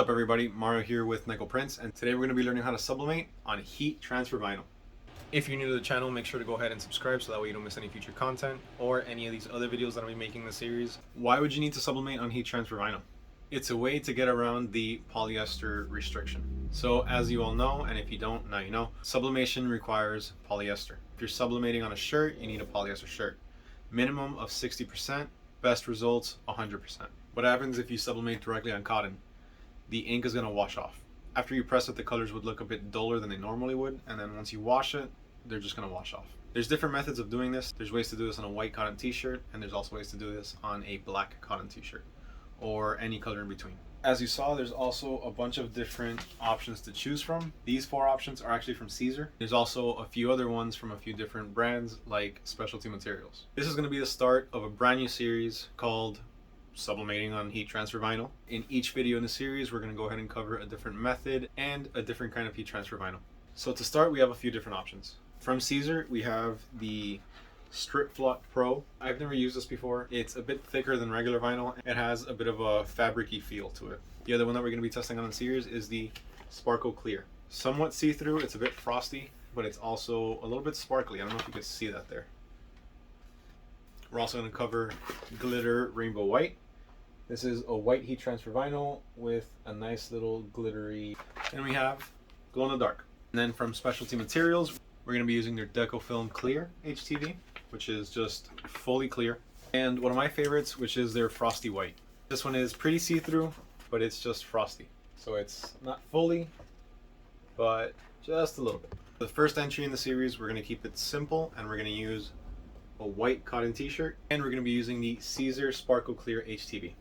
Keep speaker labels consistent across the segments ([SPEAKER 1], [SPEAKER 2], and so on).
[SPEAKER 1] up everybody, Mario here with Nickel Prints, and today we're going to be learning how to sublimate on heat transfer vinyl. If you're new to the channel, make sure to go ahead and subscribe so that way you don't miss any future content or any of these other videos that I'll be making in the series. Why would you need to sublimate on heat transfer vinyl? It's a way to get around the polyester restriction. So as you all know, and if you don't, now you know, sublimation requires polyester. If you're sublimating on a shirt, you need a polyester shirt. Minimum of 60%, best results 100%. What happens if you sublimate directly on cotton? The ink is going to wash off. After you press it, the colors would look a bit duller than they normally would, and then once you wash it, they're just going to wash off. There's different methods of doing this. There's ways to do this on a white cotton t-shirt, and there's also ways to do this on a black cotton t-shirt, or any color in between. As you saw, there's also a bunch of different options to choose from. These 4 options are actually from Caesar. There's also a few other ones from a few different brands like Specialty Materials. This is going to be the start of a brand new series called Sublimating on heat transfer vinyl. In each video in the series, we're going to go ahead and cover a different method and a different kind of heat transfer vinyl. So to start, we have a few different options. From Caesar, we have the Strip Flock Pro. I've never used this before. It's a bit thicker than regular vinyl. It has a bit of a fabric-y feel to it. The other one that we're going to be testing on in the series is the Sparkle Clear. Somewhat see-through, it's a bit frosty, but it's also a little bit sparkly. I don't know if you can see that there. We're also going to cover Glitter Rainbow White. This is a white heat transfer vinyl with a nice little glittery. And we have Glow in the Dark. And then from Specialty Materials, we're going to be using their Deco Film Clear HTV, which is just fully clear. And one of my favorites, which is their Frosty White. This one is pretty see-through, but it's just frosty. So it's not fully, but just a little bit. The first entry in the series, we're going to keep it simple, and we're going to use a white cotton t-shirt, and we're going to be using the Caesar Sparkle Clear HTV.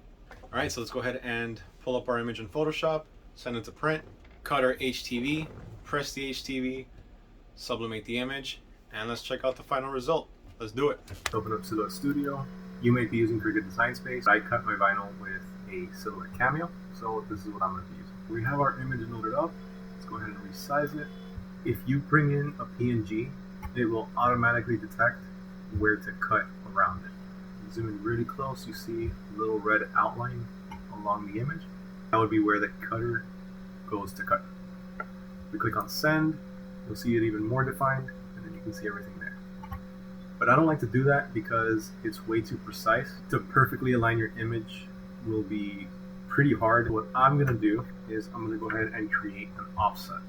[SPEAKER 1] Alright, so let's go ahead and pull up our image in Photoshop, send it to print, cut our HTV, press the HTV, sublimate the image, and let's check out the final result. Let's do it. Open up Silhouette Studio. You may be using for your design space. I cut my vinyl with a Silhouette Cameo, so this is what I'm going to be using. We have our image loaded up. Let's go ahead and resize it. If you bring in a PNG, it will automatically detect where to cut around it. Zoom in really close, you see a little red outline along the image. That would be where the cutter goes to cut. We click on send, you'll see it even more defined, and then you can see everything there. But I don't like to do that because it's way too precise. To perfectly align your image will be pretty hard. What I'm going to do is I'm going to go ahead and create an offset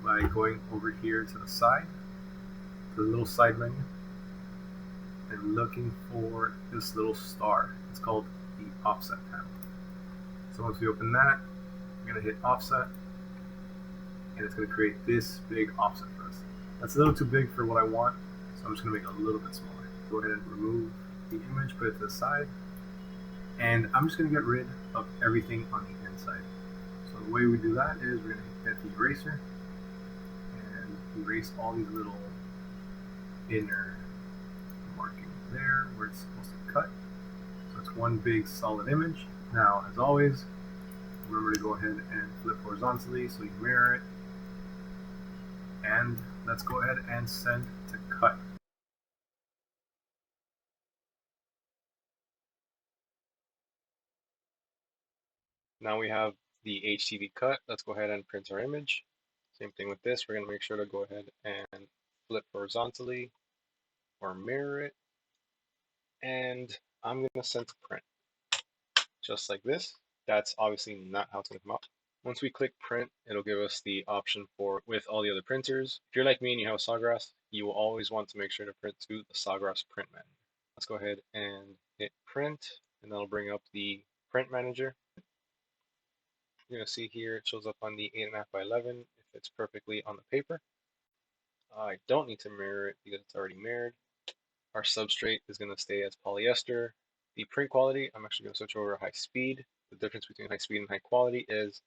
[SPEAKER 1] by going over here to the side, to the little side menu, and looking for this little star. It's called the offset panel. So once we open that, we're going to hit offset, and it's going to create this big offset for us. That's a little too big for what I want, so I'm just going to make it a little bit smaller. Go ahead and remove the image, put it to the side, and I'm just going to get rid of everything on the inside. So the way we do that is we're going to hit the eraser and erase all these little inner markings there where it's supposed to cut. So it's one big solid image. Now, as always, remember to go ahead and flip horizontally so you mirror it. And let's go ahead and send to cut. Now we have the HTV cut. Let's go ahead and print our image. Same thing with this. We're going to make sure to go ahead and flip horizontally or mirror it. And I'm going to send to print. Just like this. That's obviously not how it's going to come out. Once we click print, it'll give us the option for with all the other printers. If you're like me and you have a Sawgrass, you will always want to make sure to print to the Sawgrass print manager. Let's go ahead and hit print, and that'll bring up the print manager. You're going to see here it shows up on the 8.5 by 11 if it's perfectly on the paper. I don't need to mirror it because it's already mirrored. Our substrate is going to stay as polyester. The print quality, I'm actually going to switch over to high speed. The difference between high speed and high quality is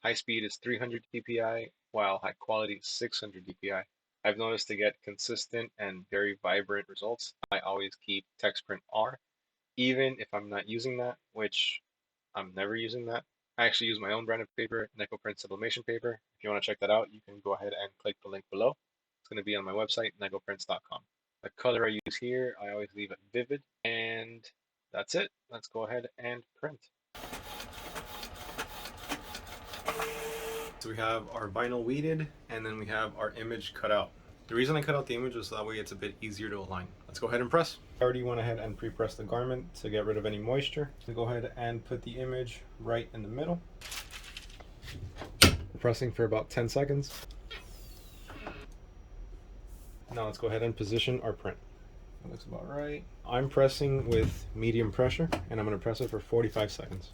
[SPEAKER 1] high speed is 300 dpi, while high quality is 600 dpi. I've noticed to get consistent and very vibrant results, I always keep text print R, even if I'm not using that, which I'm never using that. I actually use my own brand of paper, Nickel Print Sublimation paper. If you want to check that out, you can go ahead and click the link below. It's going to be on my website, nickelprints.com. The color I use here, I always leave it vivid, and that's it. Let's go ahead and print. So we have our vinyl weeded, and then we have our image cut out. The reason I cut out the image is so that way it's a bit easier to align. Let's go ahead and press. I already went ahead and pre-pressed the garment to get rid of any moisture. So go ahead and put the image right in the middle. We're pressing for about 10 seconds. Now let's go ahead and position our print. That looks about right. I'm pressing with medium pressure, and I'm going to press it for 45 seconds.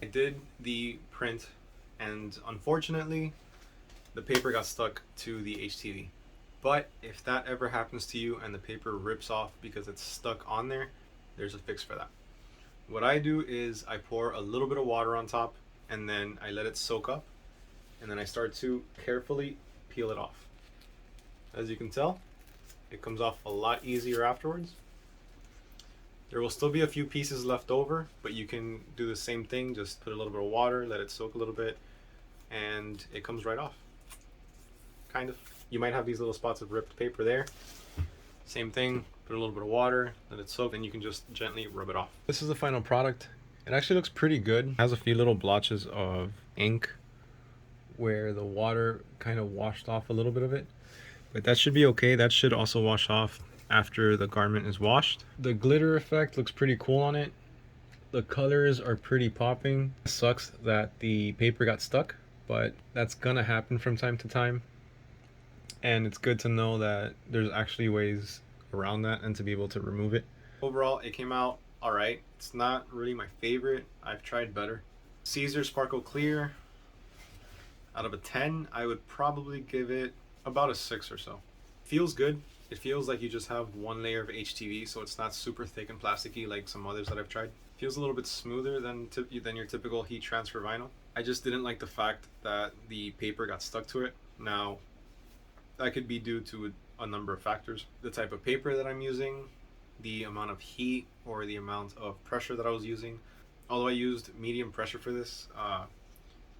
[SPEAKER 1] I did the print, and unfortunately the paper got stuck to the HTV. But if that ever happens to you and the paper rips off because it's stuck on there, there's a fix for that. What I do is I pour a little bit of water on top, and then I let it soak up, and then I start to carefully peel it off. As you can tell, it comes off a lot easier afterwards. There will still be a few pieces left over, but you can do the same thing. Just put a little bit of water, let it soak a little bit, and it comes right off. Kind of. You might have these little spots of ripped paper there. Same thing, put a little bit of water, let it soak, and you can just gently rub it off. This is the final product. It actually looks pretty good. It has a few little blotches of ink where the water kind of washed off a little bit of it. But that should be okay. That should also wash off after the garment is washed. The glitter effect looks pretty cool on it. The colors are pretty popping. It sucks that the paper got stuck, but that's gonna happen from time to time. And it's good to know that there's actually ways around that and to be able to remove it. Overall, it came out all right. It's not really my favorite. I've tried better. Caesar Sparkle Clear, out of a 10, I would probably give it about a 6 or so. Feels good. It feels like you just have one layer of HTV, so it's not super thick and plasticky like some others that I've tried. Feels a little bit smoother than your typical heat transfer vinyl. I just didn't like the fact that the paper got stuck to it. Now, that could be due to a number of factors. The type of paper that I'm using, the amount of heat or the amount of pressure that I was using. Although I used medium pressure for this,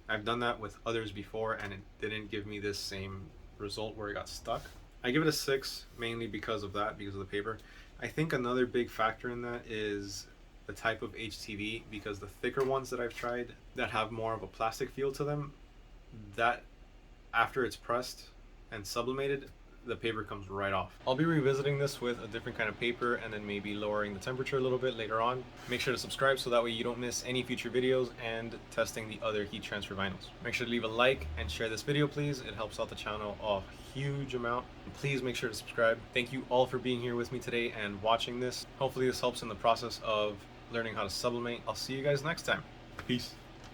[SPEAKER 1] I've done that with others before and it didn't give me this same result where it got stuck. I give it a 6 mainly because of that, because of the paper. I think another big factor in that is the type of HTV, because the thicker ones that I've tried that have more of a plastic feel to them, that after it's pressed and sublimated, the paper comes right off. I'll be revisiting this with a different kind of paper and then maybe lowering the temperature a little bit later on. Make sure to subscribe so that way you don't miss any future videos and testing the other heat transfer vinyls. Make sure to leave a like and share this video, please. It helps out the channel a huge amount. And please make sure to subscribe. Thank you all for being here with me today and watching this. Hopefully this helps in the process of learning how to sublimate. I'll see you guys next time. Peace.